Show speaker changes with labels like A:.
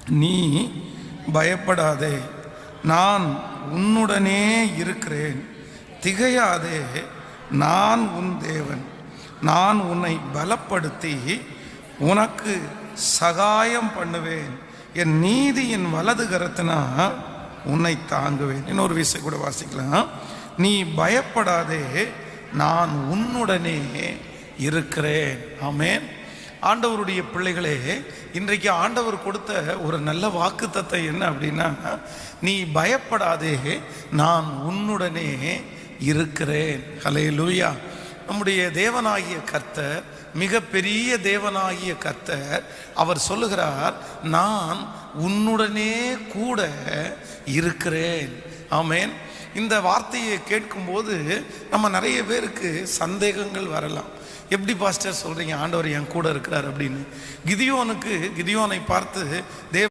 A: நீ பயப்படாதே, நான் உன்னுடனே இருக்கிறேன். திகையாதே, நான் உன் தேவன். நான் உன்னை பலப்படுத்தி உனக்கு சகாயம் பண்ணுவேன். என் நீதியின் வலது கரத்தினா உன்னை தாங்குவேன். இன்னொரு விஷயம் கூட வாசிக்கலாம். நீ பயப்படாதே, நான் உன்னுடனே இருக்கிறேன். ஆமென். ஆண்டவருடைய பிள்ளைகளே, இன்றைக்கு ஆண்டவர் கொடுத்த ஒரு நல்ல வாக்குத்தத்தம் என்ன அப்படின்னா, நீ பயப்படாதே, நான் உன்னுடனே இருக்கிறேன். ஹல்லேலூயா. நம்முடைய தேவனாகிய கர்த்தர், மிகப்பெரிய தேவனாகிய கர்த்தர், அவர் சொல்லுகிறார், நான் உன்னுடனே கூட இருக்கிறேன். ஆமென். இந்த வார்த்தையை கேட்கும்போது நம்ம நிறைய பேருக்கு சந்தேகங்கள் வரலாம். எப்படி பாஸ்டர் சொல்றீங்க ஆண்டவர் என் கூட இருக்கிறார் அப்படின்னு? கிதியோனை பார்த்து தேவ